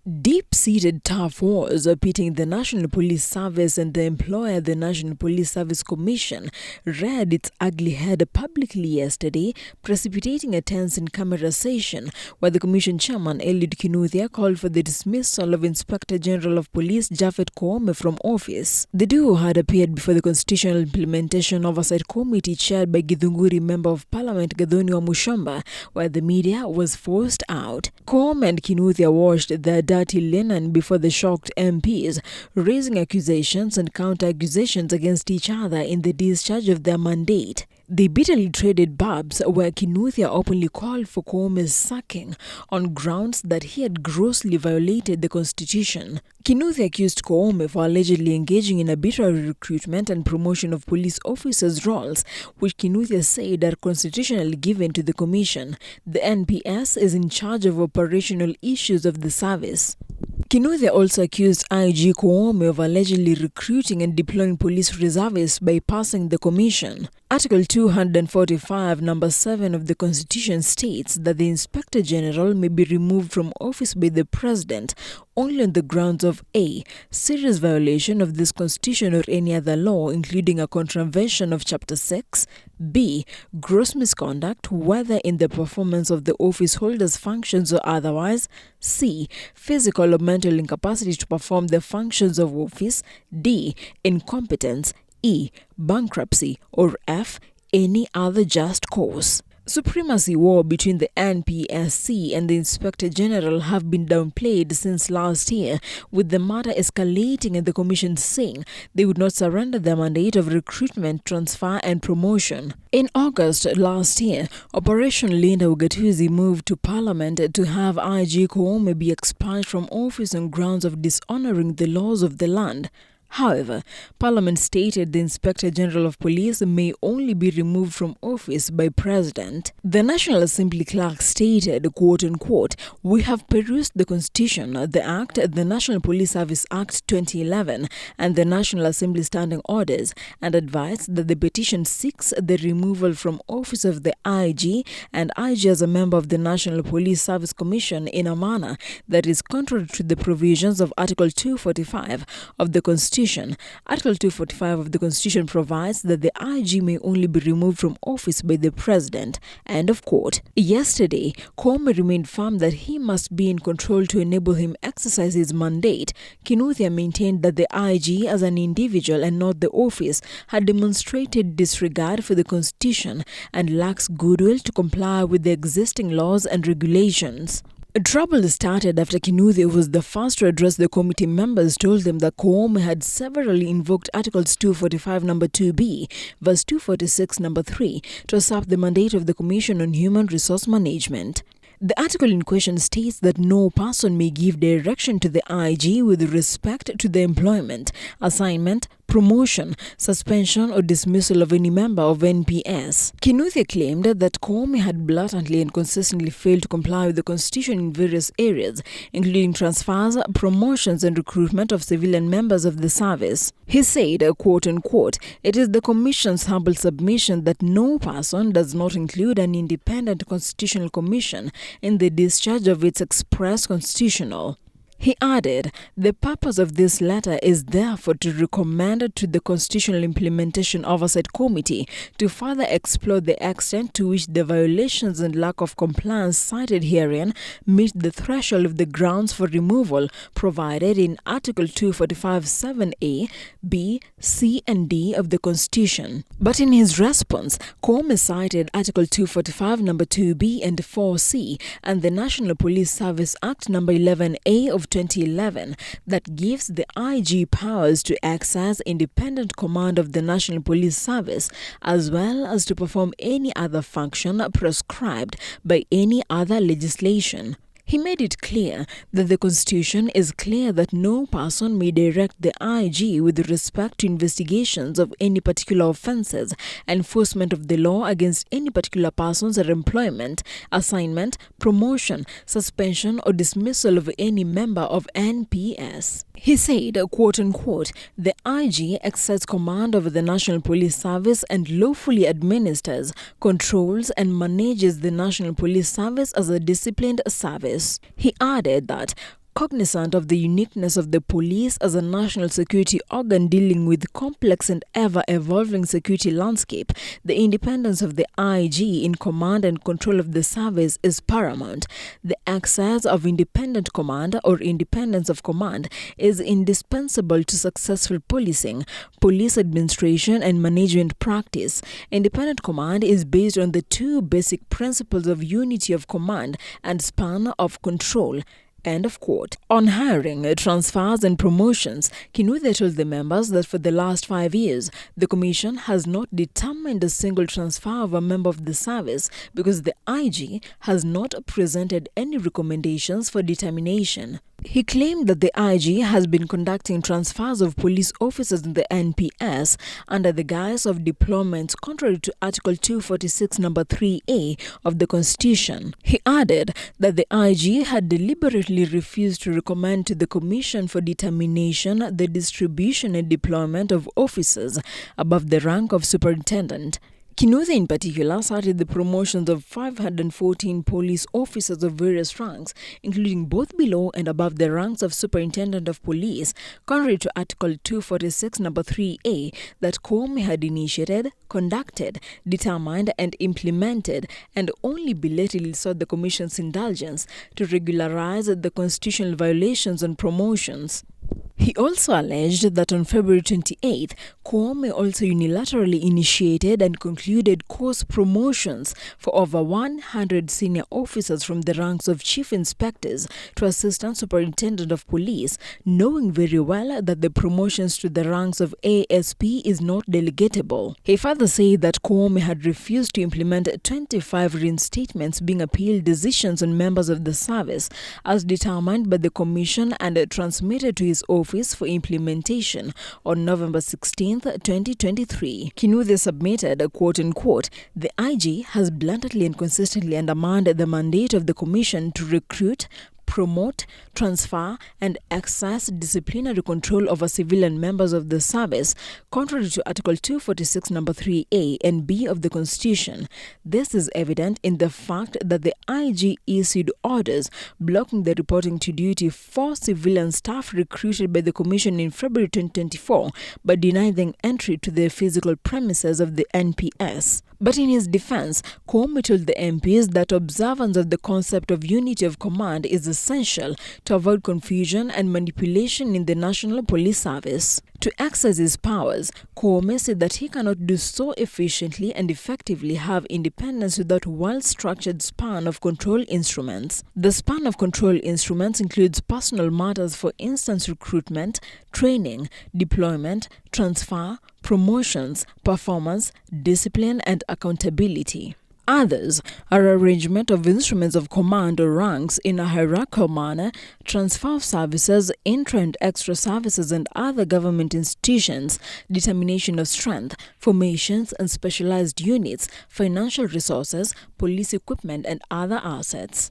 Deep-seated tough wars pitting the National Police Service and the employer, the National Police Service Commission, reared its ugly head publicly yesterday, precipitating a tense in-camera session where the Commission Chairman Eliud Kinuthia called for the dismissal of Inspector General of Police Koome from office. The duo had appeared before the Constitutional Implementation Oversight Committee chaired by Githunguri Member of Parliament Gathoni Wamuchomba, where the media was forced out. Koome and Kinuthia washed their dirty linen before the shocked MPs, raising accusations and counter-accusations against each other in the discharge of their mandate. They bitterly traded barbs where Kinuthia openly called for Koome's sacking on grounds that he had grossly violated the constitution. Kinuthia accused Koome for allegedly engaging in arbitrary recruitment and promotion of police officers' roles, which Kinuthia said are constitutionally given to the commission. The NPS is in charge of operational issues of the service. Kinuthia also accused IG Koome of allegedly recruiting and deploying police reservists bypassing the commission. Article 245, number 7 of the Constitution states that the Inspector General may be removed from office by the President only on the grounds of A. serious violation of this Constitution or any other law, including a contravention of Chapter 6, B. gross misconduct, whether in the performance of the office holder's functions or otherwise, C. physical or mental incapacity to perform the functions of office, D. incompetence, E. bankruptcy, or F. any other just cause. Supremacy war between the NPSC and the Inspector General have been downplayed since last year, with the matter escalating and the Commission saying they would not surrender their mandate of recruitment, transfer and promotion. In August last year, Operation Linda Ugatuzi moved to Parliament to have IG Koome be expunged from office on grounds of dishonoring the laws of the land. However, Parliament stated the Inspector General of Police may only be removed from office by President. The National Assembly clerk stated, quote-unquote, "We have perused the Constitution, the Act, the National Police Service Act 2011 and the National Assembly Standing Orders and advised that the petition seeks the removal from office of the IG and IG as a member of the National Police Service Commission in a manner that is contrary to the provisions of Article 245 of the Constitution. Article 245 of the Constitution provides that the IG may only be removed from office by the President." End of quote. Yesterday, Koome remained firm that he must be in control to enable him exercise his mandate. Kinuthia maintained that the IG as an individual and not the office had demonstrated disregard for the Constitution and lacks goodwill to comply with the existing laws and regulations. Trouble started after Kinuthia, who was the first to address the committee members, told them that Koome had severally invoked Articles 245 number 2b, verse 246 number 3 to usurp the mandate of the Commission on Human Resource Management. The article in question states that no person may give direction to the IG with respect to the employment, assignment, promotion, suspension or dismissal of any member of NPS. Kinuthia claimed that Koome had blatantly and consistently failed to comply with the Constitution in various areas, including transfers, promotions and recruitment of civilian members of the service. He said, quote-unquote, "It is the Commission's humble submission that no person does not include an independent constitutional commission in the discharge of its express constitutional." He added, "The purpose of this letter is therefore to recommend to the Constitutional Implementation Oversight Committee to further explore the extent to which the violations and lack of compliance cited herein meet the threshold of the grounds for removal provided in Article 245 7a, b, c and d of the Constitution." But in his response, Koome cited Article 245 number 2b and 4c and the National Police Service Act number 11a of 2011 that gives the IG powers to exercise independent command of the National Police Service as well as to perform any other function prescribed by any other legislation. He made it clear that the Constitution is clear that no person may direct the IG with respect to investigations of any particular offences, enforcement of the law against any particular persons or employment, assignment, promotion, suspension or dismissal of any member of NPS. He said, quote-unquote, "The IG exercises command over the National Police Service and lawfully administers, controls and manages the National Police Service as a disciplined service." He added that Cognizant of the uniqueness of the police as a national security organ dealing with complex and ever-evolving security landscape, the independence of the IG in command and control of the service is paramount. The exercise of independent command or independence of command is indispensable to successful policing, police administration and management practice. Independent command is based on the two basic principles of unity of command and span of control. End of quote. On hiring, transfers and promotions, Koome told the members that for the last 5 years, the Commission has not determined a single transfer of a member of the service because the IG has not presented any recommendations for determination. He claimed that the IG has been conducting transfers of police officers in the NPS under the guise of deployments contrary to Article 246 number 3A of the Constitution. He added that the IG had deliberately refused to recommend to the Commission for determination the distribution and deployment of officers above the rank of superintendent. Koome in particular cited the promotions of 514 police officers of various ranks, including both below and above the ranks of Superintendent of Police, contrary to Article 246 number 3A that Koome had initiated, conducted, determined and implemented, and only belatedly sought the Commission's indulgence to regularize the constitutional violations and promotions. He also alleged that on February 28th, Koome also unilaterally initiated and concluded course promotions for over 100 senior officers from the ranks of chief inspectors to assistant superintendent of police, knowing very well that the promotions to the ranks of ASP is not delegatable. He further said that Koome had refused to implement 25 reinstatements being appealed decisions on members of the service as determined by the Commission and transmitted to his office for implementation on November 16, 2023. Koome submitted, quote-unquote, "The IG has bluntly and consistently undermined the mandate of the Commission to recruit, promote, transfer, and exercise disciplinary control over civilian members of the service, contrary to Article 246 number 3A and B of the Constitution. This is evident in the fact that the IG issued orders blocking the reporting to duty for civilian staff recruited by the Commission in February 2024, but denying them entry to the physical premises of the NPS. But in his defense, Koome told the MPs that observance of the concept of unity of command is essential to avoid confusion and manipulation in the National Police Service. To exercise his powers, Koome said that he cannot do so efficiently and effectively have independence without a well-structured span of control instruments. The span of control instruments includes personal matters, for instance recruitment, training, deployment, transfer, promotions, performance, discipline and accountability. Others are arrangement of instruments of command or ranks in a hierarchical manner, transfer of services, intra and extra services and other government institutions, determination of strength, formations and specialized units, financial resources, police equipment and other assets.